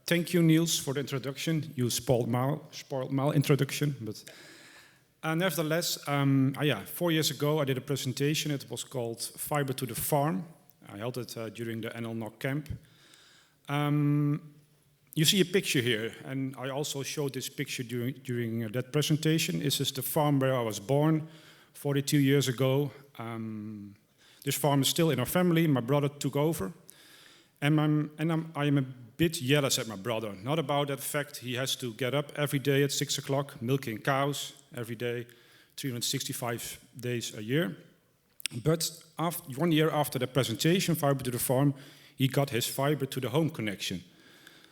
Thank you, Niels, for the introduction. You spoiled my introduction, but nevertheless, 4 years ago I did a presentation. It was called Fiber to the Farm. I held it during the NLNOG camp. You see a picture here, and I also showed this picture during that presentation. This is the farm where I was born 42 years ago. This farm is still in our family. My brother took over. And I am a bit jealous at my brother. Not about that fact he has to get up every day at 6 o'clock, milking cows every day, 365 days a year. But 1 year after the presentation, Fiber to the Farm, he got his fiber to the home connection.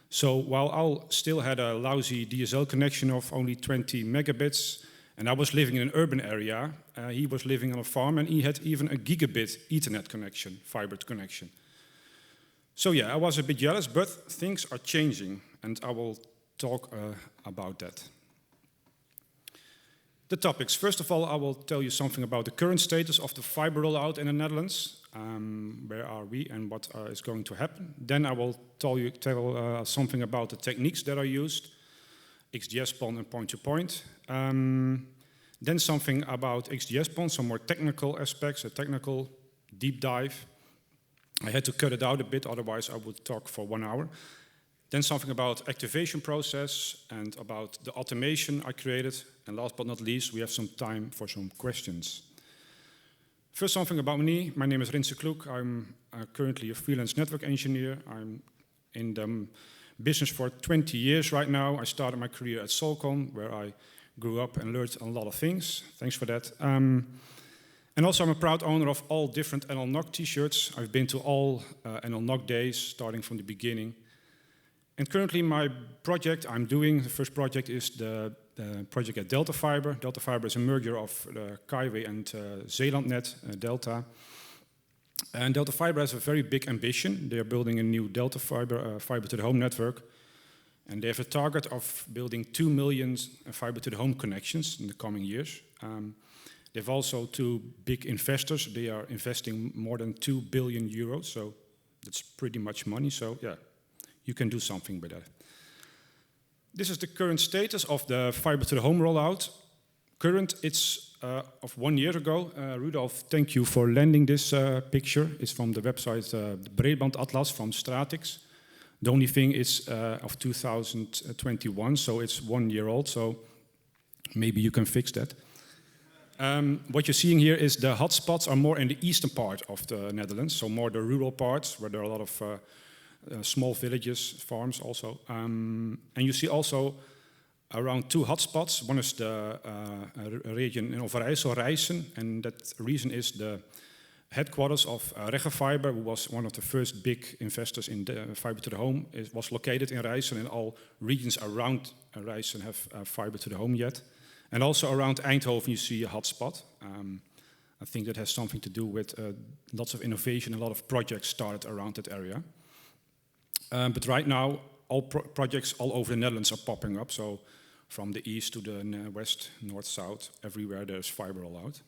So while I still had a lousy DSL connection of only 20 megabits, and I was living in an urban area, he was living on a farm, and he had even a gigabit Ethernet connection, fiber connection. So yeah, I was a bit jealous, but things are changing, and I will talk about that. The topics. First of all, I will tell you something about the current status of the fiber rollout in the Netherlands. Where are we and what is going to happen? Then I will tell something about the techniques that are used, XGS-PON and point-to-point. Then something about XGS-PON, some more technical aspects, a technical deep dive. I had to cut it out a bit, otherwise I would talk for 1 hour. Then something about activation process and about the automation I created. And last but not least, we have some time for some questions. First, something about me. My name is Kloek. I'm currently a freelance network engineer. I'm in the business for 20 years right now. I started my career at Solcon, where I grew up and learned a lot of things. Thanks for that. And also I'm a proud owner of all different NLNOG t-shirts. I've been to all NLNOG days, starting from the beginning. And currently my project I'm doing, the first project is the project at Delta Fiber. Delta Fiber is a merger of Kaiway and Zeelandnet, Delta. And Delta Fiber has a very big ambition. They are building a new Delta Fiber, fiber to the home network. And they have a target of building 2 million fiber to the home connections in the coming years. They have also 2 big investors. They are investing more than 2 billion euros, so that's pretty much money. So yeah, you can do something with that. This is the current status of the fiber to the home rollout. Current, it's of 1 year ago. Rudolf, thank you for lending this picture. It's from the website the Breedband Atlas from Stratix. The only thing is of 2021, so it's 1 year old, so maybe you can fix that. What you're seeing here is the hotspots are more in the eastern part of the Netherlands, so more the rural parts where there are a lot of small villages, farms also. And you see also around 2 hotspots. One is the region in Overijssel, Rijssen, and that reason is the headquarters of Reggefiber, who was one of the first big investors in the fiber to the home. It was located in Rijssen, and all regions around Rijssen have fiber to the home yet. And also around Eindhoven you see a hotspot. I think that has something to do with lots of innovation, a lot of projects started around that area. But right now, all projects all over the Netherlands are popping up. So from the east to the west, north, south, everywhere there's fiber rollout.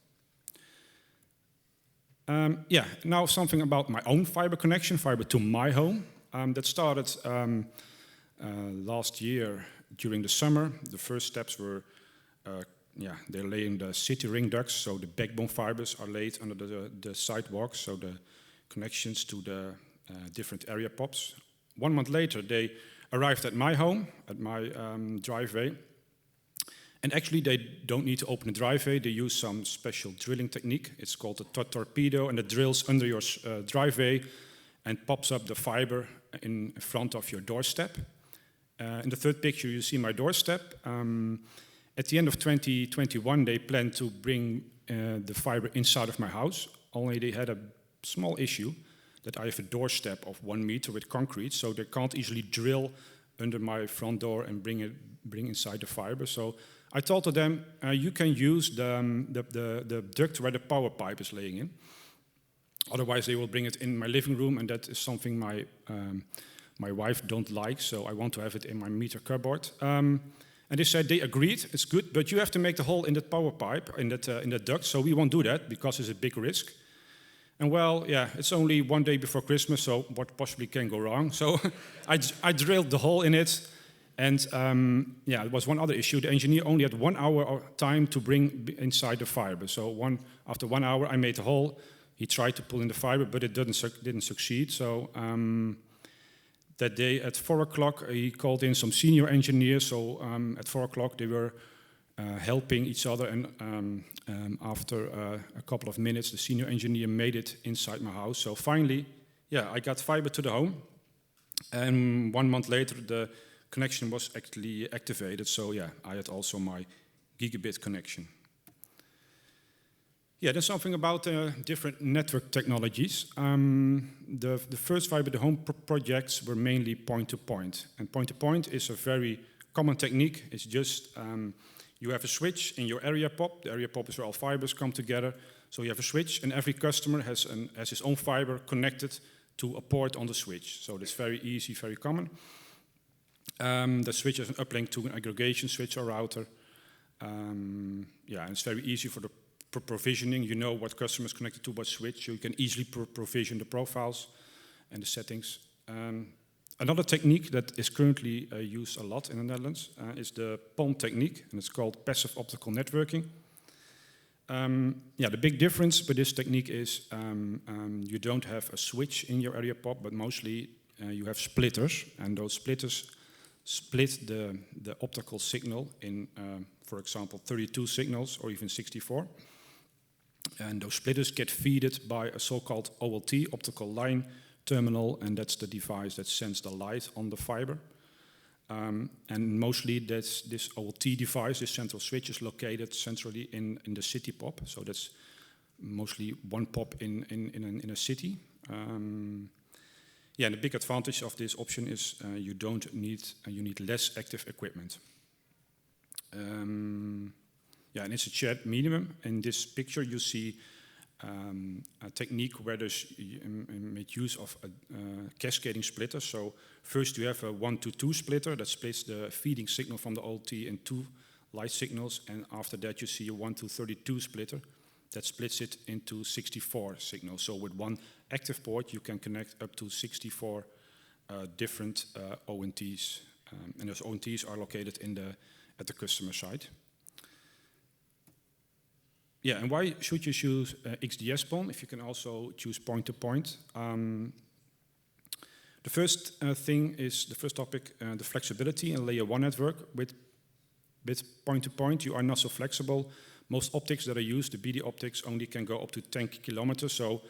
Now something about my own fiber connection, fiber to my home. That started last year during the summer. The first steps were, they're laying the city ring ducts, so the backbone fibers are laid under the sidewalks, so the connections to the different area pops. 1 month later, they arrived at my home, at my driveway. And actually, they don't need to open the driveway. They use some special drilling technique. It's called a torpedo, and it drills under your driveway and pops up the fiber in front of your doorstep. In the third picture, you see my doorstep. At the end of 2021, they planned to bring the fiber inside of my house. Only they had a small issue that I have a doorstep of 1 meter with concrete, so they can't easily drill under my front door and bring inside the fiber. So I told to them, you can use the duct where the power pipe is laying in. Otherwise, they will bring it in my living room, and that is something my wife don't like, so I want to have it in my meter cupboard. And they said they agreed, it's good, but you have to make the hole in that power pipe, in that duct, so we won't do that because it's a big risk. And well, yeah, it's only one day before Christmas, so what possibly can go wrong? So I drilled the hole in it, and yeah, it was one other issue. The engineer only had 1 hour time to bring inside the fiber. So after 1 hour, I made the hole. He tried to pull in the fiber, but it didn't succeed. So that day at 4 o'clock, he called in some senior engineers. So at 4 o'clock, they were helping each other, and after a couple of minutes, the senior engineer made it inside my house. So finally, yeah, I got fiber to the home, and 1 month later, the connection was actually activated. So yeah, I had also my gigabit connection. Yeah, there's something about different network technologies. The first fiber to home projects were mainly point-to-point, and point-to-point is a very common technique. It's just you have a switch in your area pop. The area pop is where all fibers come together. So you have a switch, and every customer has his own fiber connected to a port on the switch. So that's very easy, very common. The switch is an uplink to an aggregation switch or router. Yeah, and it's very easy for the provisioning. You know what customer is connected to what switch. So you can easily provision the profiles and the settings. Another technique that is currently used a lot in the Netherlands is the PON technique, and it's called passive optical networking. Yeah, the big difference with this technique is you don't have a switch in your area pop, but mostly you have splitters, and those splitters split the optical signal in, for example, 32 signals or even 64. And those splitters get fed by a so-called OLT, optical line terminal, and that's the device that sends the light on the fiber. And mostly that's this OLT device, this central switch, is located centrally in the city pop. So that's mostly one pop in a city. Yeah, and the big advantage of this option is you need less active equipment. Yeah, and it's a shared medium. In this picture, you see a technique where there's made use of a cascading splitter. So first you have a 1-to-2 splitter that splits the feeding signal from the OLT in 2 light signals, and after that you see a 1-to-32 splitter that splits it into 64 signals. So with one active port you can connect up to 64 different ONTs, and those ONTs are located at the customer side. Yeah, and why should you choose XDS-PON if you can also choose point-to-point? The first topic, the flexibility in layer 1 network. With point-to-point, you are not so flexible. Most optics that are used, the BD optics, only can go up to 10 kilometers. So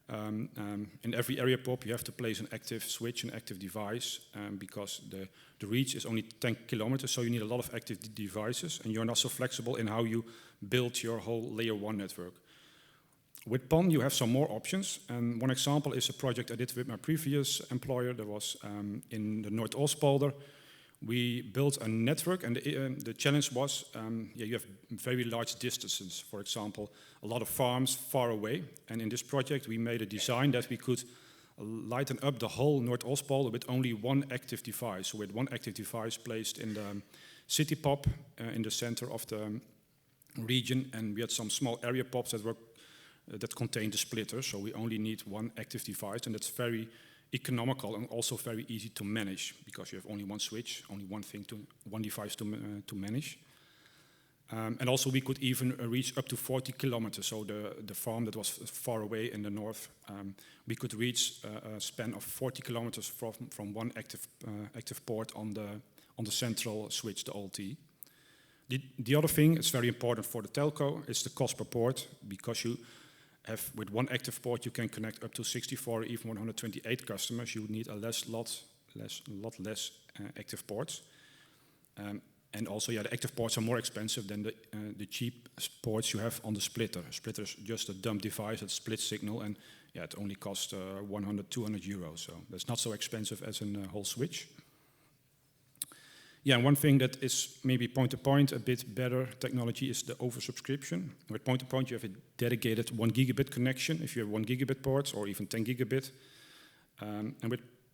in every area pop, you have to place an active switch, an active device, because the reach is only 10 kilometers, so you need a lot of active devices, and you're not so flexible in how you build your whole layer 1 network. With PON, you have some more options, and one example is a project I did with my previous employer. That was in the Noordoostpolder. We built a network, and the challenge was, you have very large distances. For example, a lot of farms far away. And in this project, we made a design that we could lighten up the whole Noordoostpolder with only one active device. So with one active device placed in the city pop in the center of the region, and we had some small area pops that contained the splitter. So we only need one active device, and that's very economical and also very easy to manage because you have only one switch, only one device to manage. And also we could even reach up to 40 kilometers. So the farm that was far away in the north, we could reach a span of 40 kilometers from one active port on the central switch, the OLT. The other thing, it's very important for the telco, is the cost per port, because you have, with one active port, you can connect up to 64 or even 128 customers. You need a lot less active ports. And also, yeah, the active ports are more expensive than the cheap ports you have on the splitter. A splitter is just a dumb device that splits signal, and yeah, it only costs 100, 200 euros. So that's not so expensive as a whole switch. Yeah, and one thing that is maybe point-to-point, a bit better technology, is the oversubscription. With point-to-point, you have a dedicated 1 gigabit connection if you have 1 gigabit ports, or even 10 gigabit. And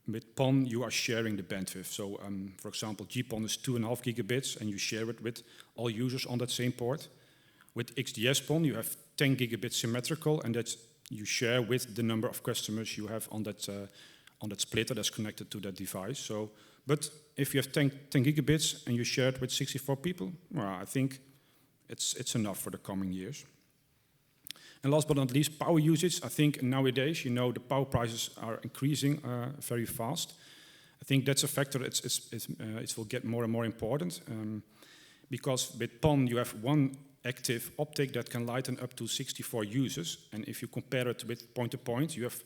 with PON, you are sharing the bandwidth. So, for example, GPON is 2.5 gigabits, and you share it with all users on that same port. With XDS-PON, you have 10 gigabits symmetrical, and that's you share with the number of customers you have on that splitter that's connected to that device. So, but if you have 10 gigabits and you share it with 64 people, well, I think it's enough for the coming years. And last but not least, power usage. I think nowadays, the power prices are increasing very fast. I think that's a factor. It will get more and more important because with PON you have one active optic that can lighten up to 64 users, and if you compare it with point-to-point, you have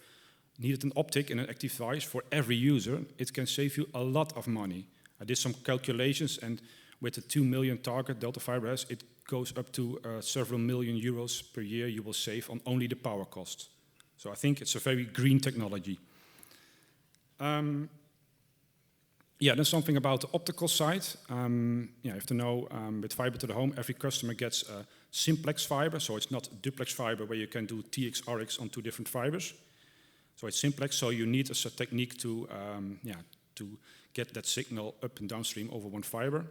needed an optic in an active device for every user. It can save you a lot of money. I did some calculations, and with the 2 million target Delta Fiber has, it goes up to several million euros per year you will save on only the power cost. So I think it's a very green technology. Then something about the optical side. You have to know with fiber to the home, every customer gets a simplex fiber, so it's not duplex fiber where you can do TX, RX on 2 different fibers. So it's simplex, so you need a technique to get that signal up and downstream over one fiber.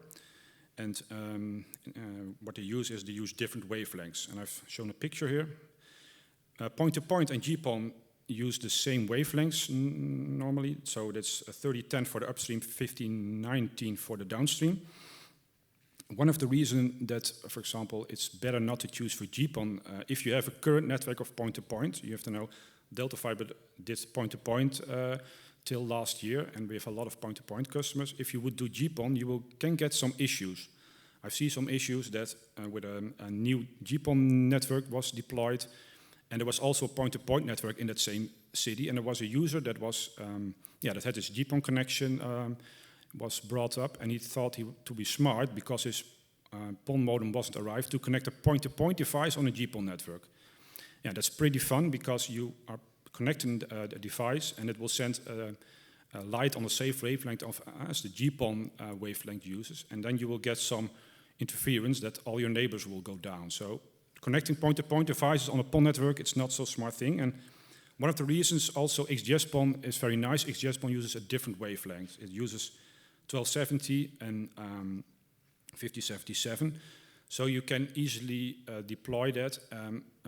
And what they use is they use different wavelengths. And I've shown a picture here. Point-to-point and GPON use the same wavelengths normally. So that's 3010 for the upstream, 1519 for the downstream. One of the reasons that, for example, it's better not to choose for GPON, if you have a current network of point-to-point, you have to know Delta Fiber did point-to-point till last year, and we have a lot of point-to-point customers. If you would do GPON, you can get some issues. I've seen some issues that with a new GPON network was deployed, and there was also a point-to-point network in that same city, and there was a user that was, that had his GPON connection was brought up, and he thought to be smart because his PON modem wasn't arrived to connect a point-to-point device on a GPON network. Yeah, that's pretty fun because you are connecting the device, and it will send a light on the same wavelength as the GPON wavelength uses, and then you will get some interference that all your neighbors will go down. So connecting point-to-point devices on a PON network, it's not so smart thing. And one of the reasons also XGS-PON is very nice. XGS-PON uses a different wavelength. It uses 1270 and 5077. So you can easily deploy that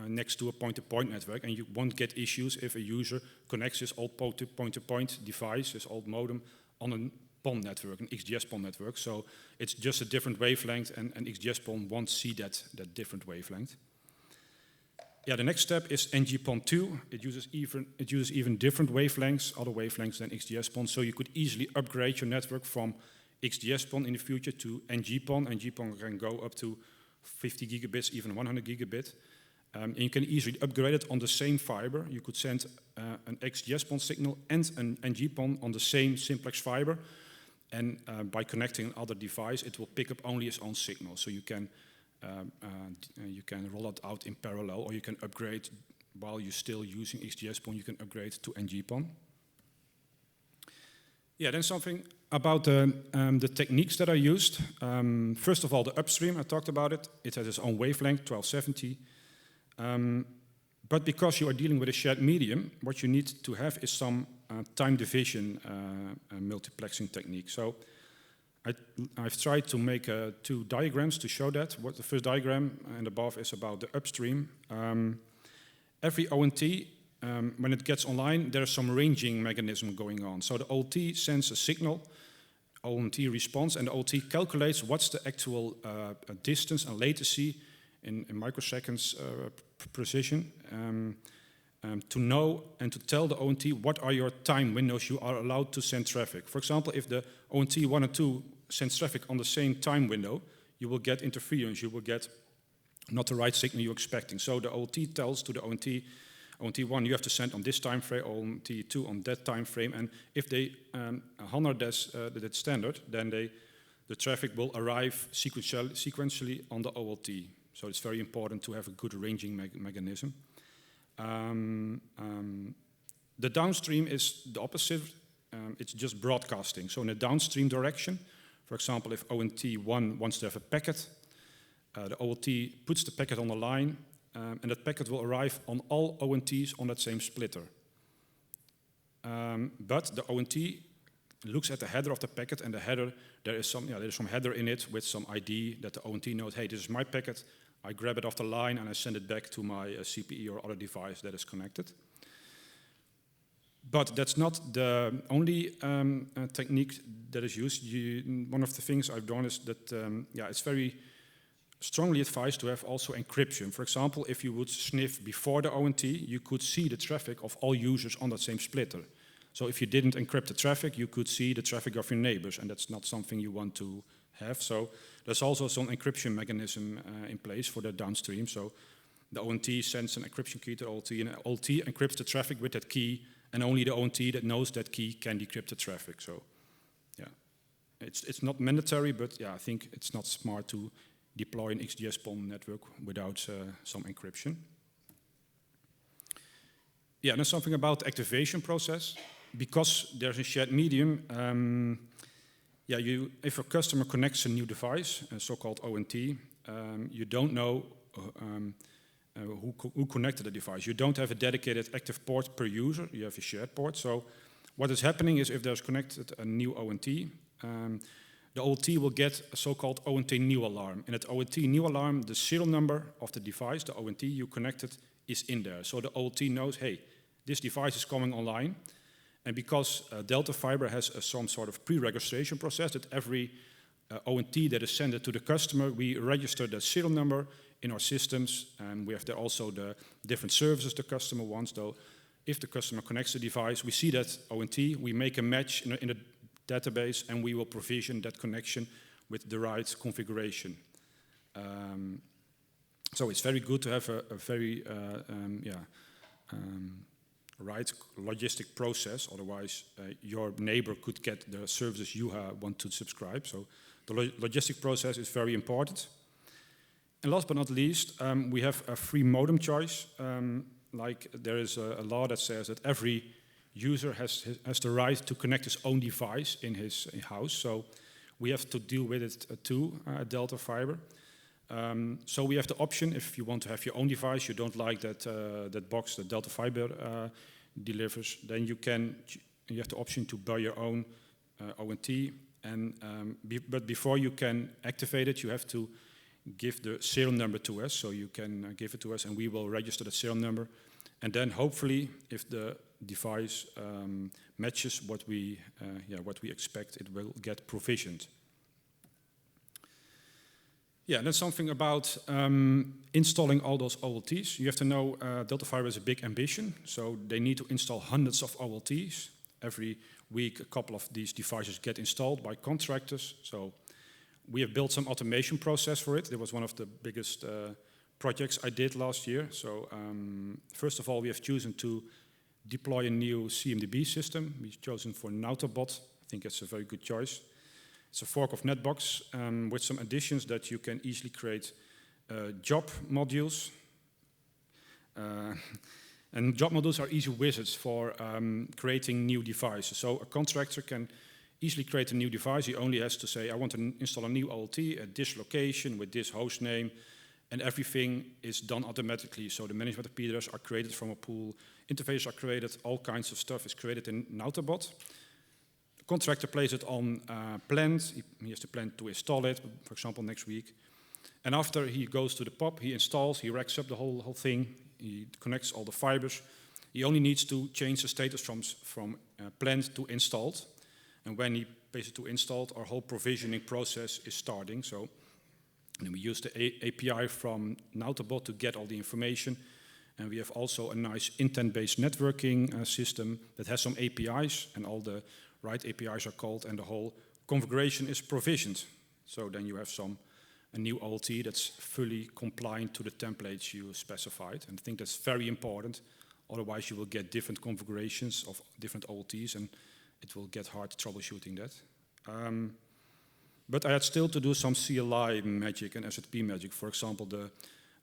next to a point-to-point network, and you won't get issues if a user connects his old point-to-point device, his old modem, on a PON network, an XGS-PON network. So it's just a different wavelength, and XGS-PON won't see that different wavelength. Yeah, the next step is NG-PON2. It uses even different wavelengths, other wavelengths than XGS-PON, so you could easily upgrade your network from XGS-PON in the future to NG-PON. NG-PON can go up to 50 gigabits, even 100 gigabit. And you can easily upgrade it on the same fiber. You could send an XGS-PON signal and an NG-PON on the same simplex fiber. And by connecting another device, it will pick up only its own signal. So you can roll it out in parallel, or you can upgrade while you're still using XGS-PON. You can upgrade to NG-PON. Yeah, then something about the techniques that are used. First of all, the upstream, I talked about it. It has its own wavelength, 1270. But because you are dealing with a shared medium, what you need to have is some time division multiplexing technique. So I've tried to make 2 diagrams to show that. What the first diagram and above is about the upstream. Every ONT, when it gets online, there's some ranging mechanism going on. So the OLT sends a signal, ONT responds, and the OLT calculates what's the actual distance and latency in microseconds precision to know and to tell the ONT what are your time windows you are allowed to send traffic. For example, if the ONT 1 and 2 sends traffic on the same time window, you will get interference, you will get not the right signal you're expecting. So the OLT tells to the ONT 1 you have to send on this time frame, ONT 2 on that time frame, and if they honor that standard, then the traffic will arrive sequentially on the OLT. So it's very important to have a good ranging mechanism. The downstream is the opposite. It's just broadcasting. So in the downstream direction, for example, if ONT 1 wants to have a packet, the OLT puts the packet on the line, and that packet will arrive on all ONTs on that same splitter. But the ONT looks at the header of the packet, and the header, there's some header in it with some ID that the ONT knows, hey, this is my packet, I grab it off the line and I send it back to my CPE or other device that is connected. But that's not the only technique that is used. One of the things I've done is that it's very strongly advised to have also encryption. For example, if you would sniff before the ONT, you could see the traffic of all users on that same splitter. So if you didn't encrypt the traffic, you could see the traffic of your neighbors, and that's not something you want to have. So there's also some encryption mechanism in place for the downstream. So the ONT sends an encryption key to OLT, and OLT encrypts the traffic with that key, and only the ONT that knows that key can decrypt the traffic. So yeah, it's not mandatory, but yeah, I think it's not smart to deploy an XGS-PON network without some encryption. Yeah, and then something about the activation process. Because there's a shared medium, if a customer connects a new device, a so-called ONT, you don't know who connected the device. You don't have a dedicated active port per user, you have a shared port. So what is happening is if there's connected a new ONT, the OLT will get a so-called ONT new alarm. And that ONT new alarm, the serial number of the device, the ONT you connected, is in there. So the OLT knows, hey, this device is coming online. And because Delta Fiber has some sort of pre-registration process that every ONT that is sent to the customer, we register the serial number in our systems, and we have there also the different services the customer wants. So if the customer connects the device, we see that ONT, we make a match in a database, and we will provision that connection with the right configuration. So it's very good to have a very right logistic process, otherwise your neighbor could get the services you want to subscribe. So the logistic process is very important. And last but not least, we have a free modem choice. Like there is a law that says that every user has the right to connect his own device in his house. So we have to deal with it too at Delta Fiber. So we have the option, if you want to have your own device, you don't like that box that Delta Fiber delivers, then you have the option to buy your own ONT. And but before you can activate it, you have to give the serial number to us. So you can give it to us, and we will register the serial number. And then hopefully, if the device matches what we expect, it will get provisioned. Yeah, and then something about installing all those OLTs. You have to know Delta Fiber has a big ambition, so they need to install hundreds of OLTs. Every week, a couple of these devices get installed by contractors. So we have built some automation process for it. It was one of the biggest projects I did last year. So first of all, we have chosen to deploy a new CMDB system. We've chosen for Nautabot. I think it's a very good choice. It's a fork of Netbox with some additions that you can easily create job modules. And job modules are easy wizards for creating new devices. So a contractor can easily create a new device. He only has to say, I want to install a new OLT at this location with this host name, and everything is done automatically. So the management repeaters are created from a pool, interfaces are created, all kinds of stuff is created in Nautabot. Contractor places it on plant. He has to plan to install it, for example, next week. And after he goes to the POP, he installs, he racks up the whole thing, he connects all the fibers. He only needs to change the status from planned to installed. And when he pays it to installed, our whole provisioning process is starting. So and we use the API from Nautabot to get all the information. And we have also a nice intent-based networking system that has some APIs, and all the right APIs are called, and the whole configuration is provisioned. So then you have a new OLT that's fully compliant to the templates you specified. And I think that's very important. Otherwise, you will get different configurations of different OLTs, and it will get hard troubleshooting that. But I had still to do some CLI magic and SZP magic. For example, the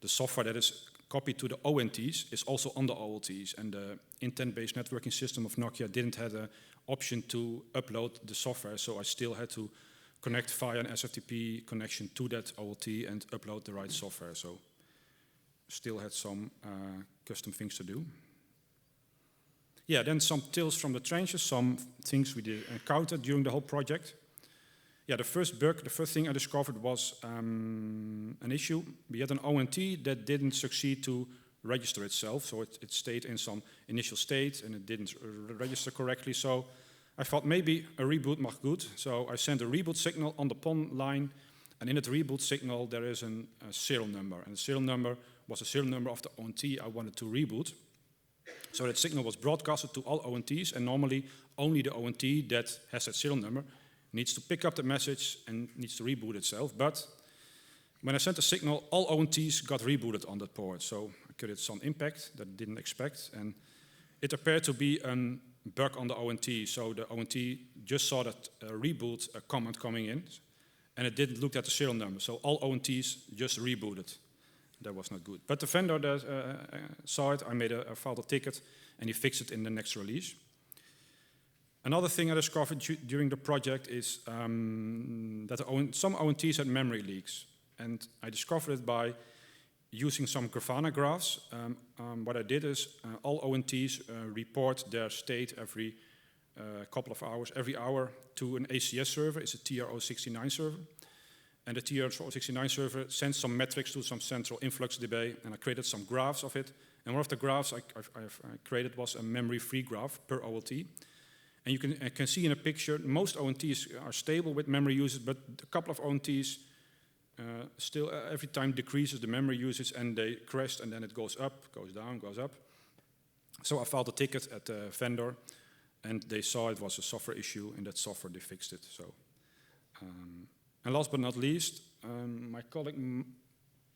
software that is copied to the ONTs is also on the OLTs, and the intent-based networking system of Nokia didn't have an option to upload the software, so I still had to connect via an SFTP connection to that OLT and upload the right software. So still had some custom things to do. Yeah, then some tales from the trenches, some things we did encounter during the whole project. Yeah, the first bug, the first thing I discovered was an issue. We had an ONT that didn't succeed to register itself, so it stayed in some initial state and it didn't register correctly. So I thought maybe a reboot mag good. So I sent a reboot signal on the PON line, and in that reboot signal there is a serial number, and the serial number was a serial number of the ONT I wanted to reboot. So that signal was broadcasted to all ONTs, and normally only the ONT that has that serial number needs to pick up the message and needs to reboot itself. But when I sent the signal, all ONTs got rebooted on that port. So I created some impact that I didn't expect, and it appeared to be a bug on the ONT. So the ONT just saw that reboot command coming in, and it didn't look at the serial number. So all ONTs just rebooted. That was not good. But the vendor that, saw it. I filed a ticket, and he fixed it in the next release. Another thing I discovered during the project is that some ONTs had memory leaks. And I discovered it by using some Grafana graphs. What I did is all ONTs report their state every couple of hours, every hour, to an ACS server. It's a TR069 server. And the TR069 server sends some metrics to some central influx DB, and I created some graphs of it. And one of the graphs I created was a memory-free graph per OLT. And you can see in a picture, most ONTs are stable with memory usage, but a couple of ONTs still every time decreases the memory usage, and they crashed, and then it goes up, goes down, goes up. So I filed a ticket at the vendor, and they saw it was a software issue, and that software, they fixed it. So, and last but not least, my colleague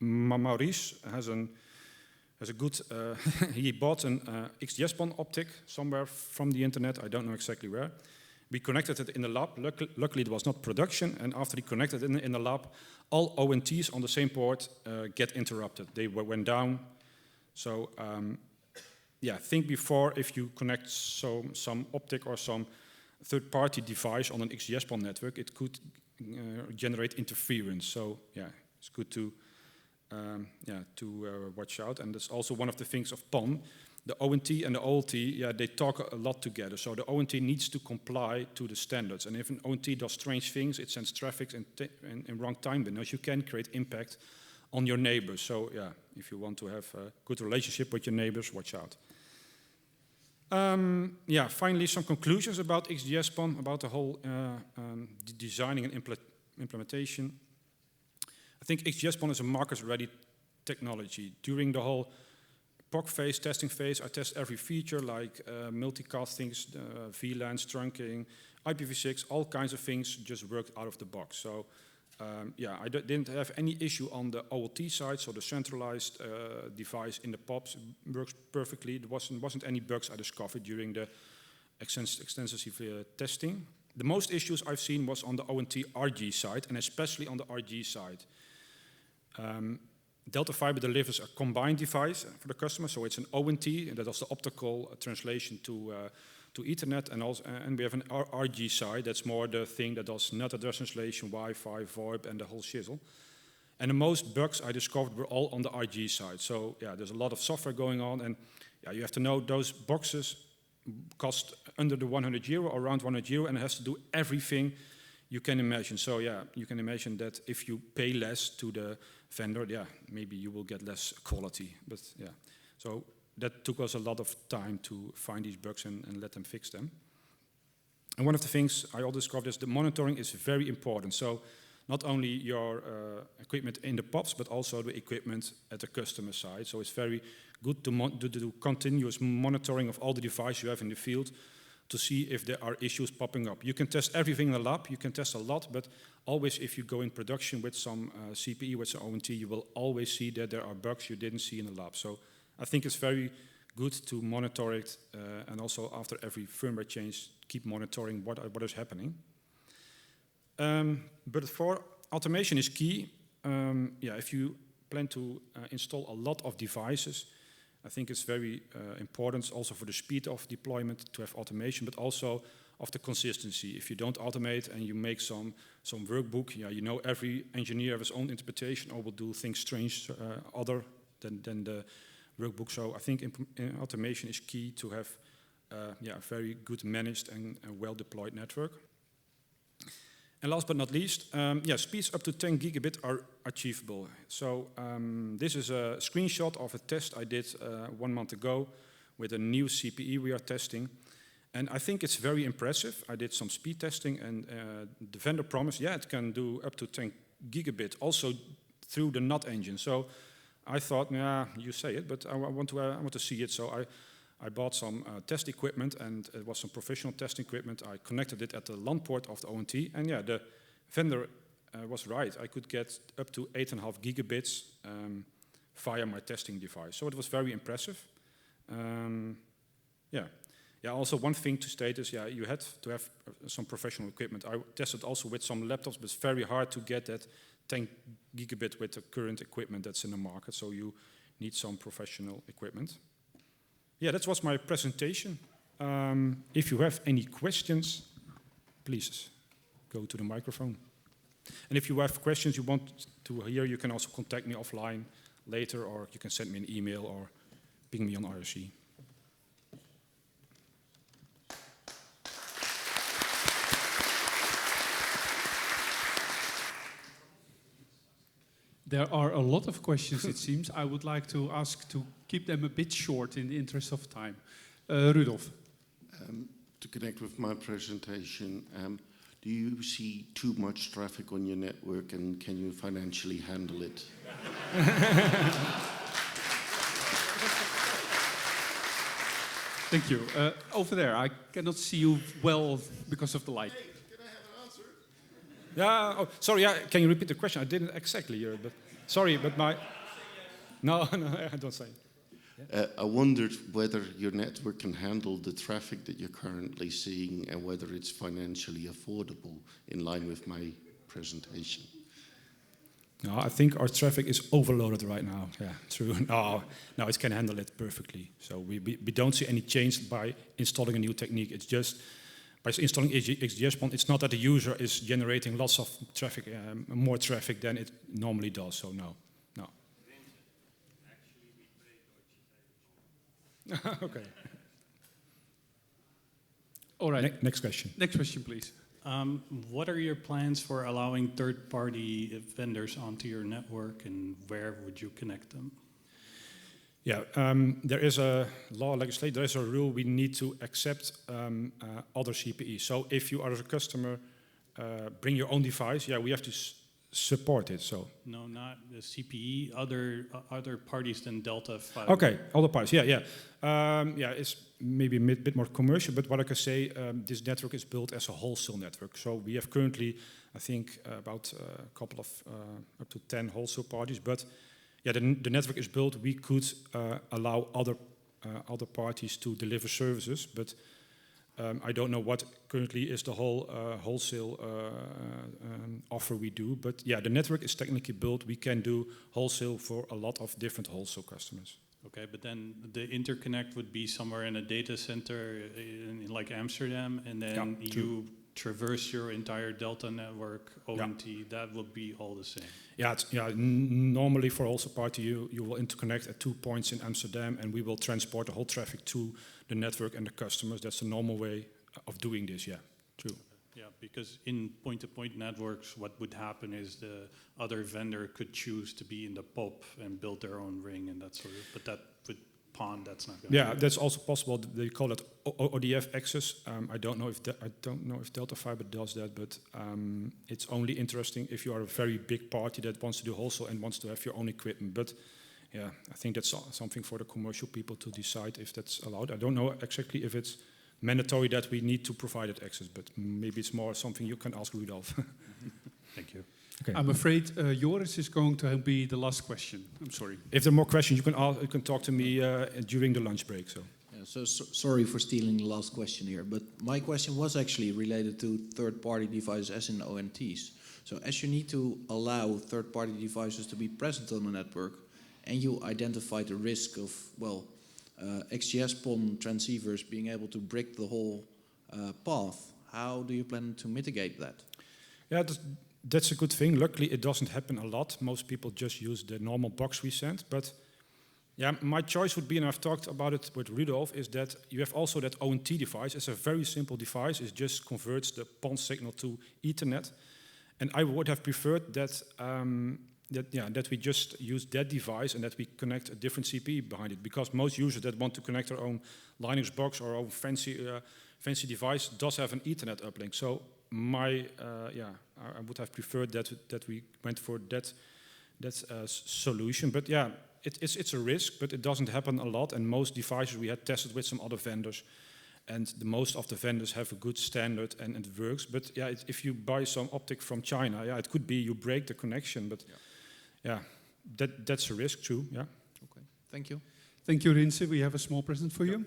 Maurice has a good, he bought an XGS-PON optic somewhere from the internet, I don't know exactly where. We connected it in the lab. Luckily, it was not production, and after he connected it in the lab, all ONTs on the same port get interrupted. They went down. So, yeah, think before if you connect some optic or some third-party device on an XGS-PON network, it could generate interference. So, yeah, it's good to watch out. And that's also one of the things of PON. The ONT and the OLT, yeah, they talk a lot together. So the ONT needs to comply to the standards. And if an ONT does strange things, it sends traffic in wrong time windows, you can create impact on your neighbors. So yeah, if you want to have a good relationship with your neighbors, watch out. Yeah, finally some conclusions about XGS-PON, about the whole designing and implementation. I think XGS-PON is a market-ready technology. During the whole POC phase, testing phase, I test every feature like multicast things, VLANs, trunking, IPv6, all kinds of things just worked out of the box. So yeah, I didn't have any issue on the OLT side, so the centralized device in the POPs works perfectly. There wasn't any bugs I discovered during the extensive testing. The most issues I've seen was on the ONT RG side, and especially on the RG side. Delta Fiber delivers a combined device for the customer, so it's an ONT, and that does the optical translation to Ethernet, and we have an RG side, that's more the thing that does NAT address translation, Wi-Fi, VoIP, and the whole shizzle. And the most bugs I discovered were all on the RG side. So yeah, there's a lot of software going on, and yeah, you have to know those boxes cost under the €100 or around €100, and it has to do everything you can imagine. So yeah, you can imagine that if you pay less to the vendor, yeah, maybe you will get less quality. But yeah, so that took us a lot of time to find these bugs and let them fix them. And one of the things I also discovered is the monitoring is very important. So not only your equipment in the POPs, but also the equipment at the customer side. So it's very good to do continuous monitoring of all the devices you have in the field to see if there are issues popping up. You can test everything in the lab, you can test a lot, but always if you go in production with some CPE, with some ONT, you will always see that there are bugs you didn't see in the lab. So I think it's very good to monitor it, and also after every firmware change, keep monitoring what is happening. But for automation is key. Yeah, if you plan to install a lot of devices, I think it's very important also for the speed of deployment to have automation, but also of the consistency. If you don't automate and you make some workbook, yeah, you know every engineer has his own interpretation or will do things strange other than the workbook. So I think automation is key to have yeah, a very good managed and well deployed network. And last but not least, speeds up to 10 gigabit are achievable. So this is a screenshot of a test I did 1 month ago with a new CPE we are testing. And I think it's very impressive. I did some speed testing, and the vendor promised, it can do up to 10 gigabit, also through the NOT engine. So I thought, you say it, but I want to see it. So I bought some test equipment, and it was some professional test equipment. I connected it at the LAN port of the ONT, and the vendor was right. I could get up to 8.5 gigabits via my testing device. So it was very impressive. Also one thing to state is, you had to have some professional equipment. I tested also with some laptops, but it's very hard to get that 10 gigabit with the current equipment that's in the market. So you need some professional equipment. That was my presentation. If you have any questions, please go to the microphone. And if you have questions you want to hear, you can also contact me offline later, or you can send me an email or ping me on IRC. There are a lot of questions, it seems. I would like to ask to keep them a bit short in the interest of time. Rudolf. To connect with my presentation, do you see too much traffic on your network, and can you financially handle it? Thank you. Over there, I cannot see you well because of the light. Sorry, can you repeat the question? I didn't exactly hear it, but sorry, but my... No, I don't say it. I wondered whether your network can handle the traffic that you're currently seeing, and whether it's financially affordable in line with my presentation. No, I think our traffic is overloaded right now. Yeah, true. No, it can handle it perfectly. So we don't see any change by installing a new technique. It's just... By installing XGS-PON, it's not that the user is generating lots of traffic, more traffic than it normally does. So no. Okay. All right. Next question. Next question, please. What are your plans for allowing third-party vendors onto your network, and where would you connect them? There is a law legislation, there is a rule we need to accept other CPEs. So if you are a customer, bring your own device, we have to support it. So no, not the CPE, other parties than Delta Fiber. Okay, other parties, it's maybe a bit more commercial, but what I can say, this network is built as a wholesale network. So we have currently, I think, about a couple of, up to 10 wholesale parties, but the network is built. We could allow other parties to deliver services, but I don't know what currently is the whole wholesale offer we do. But the network is technically built. We can do wholesale for a lot of different wholesale customers. Okay, but then the interconnect would be somewhere in a data center in like Amsterdam, and then you traverse your entire Delta network, ONT, that would be all the same. Normally for wholesale party, you will interconnect at 2 points in Amsterdam, and we will transport the whole traffic to the network and the customers. That's the normal way of doing this, true. Yeah, because in point-to-point networks, what would happen is the other vendor could choose to be in the POP and build their own ring and that sort of, but that would PON, that's not going to happen. That's also possible. They call it ODF access. I don't know if Delta Fiber does that, but it's only interesting if you are a very big party that wants to do wholesale and wants to have your own equipment. But I think that's something for the commercial people to decide if that's allowed. I don't know exactly if it's mandatory that we need to provide that access, but maybe it's more something you can ask Rudolf. Thank you. Okay. I'm afraid Joris is going to be the last question. I'm sorry. If there are more questions, you can talk to me during the lunch break. So sorry for stealing the last question here, but my question was actually related to third-party devices as in ONTs. So as you need to allow third-party devices to be present on the network, and you identify the risk of, XGS-PON transceivers being able to break the whole path, how do you plan to mitigate that? That's a good thing. Luckily, it doesn't happen a lot. Most people just use the normal box we send. But Yeah, my choice would be, and I've talked about it with Rudolf, is that you have also that ONT device. It's a very simple device. It just converts the PON signal to Ethernet. And I would have preferred that, that we just use that device and that we connect a different CPE behind it. Because most users that want to connect their own Linux box or own fancy device does have an Ethernet uplink. So I would have preferred that we went for that solution. But yeah, it's a risk, but it doesn't happen a lot. And most devices we had tested with some other vendors, and most of the vendors have a good standard and it works. But yeah, if you buy some optic from China, yeah, it could be you break the connection. But yeah, that's a risk too. Yeah. Okay, thank you. Thank you, Rinse. We have a small present for you.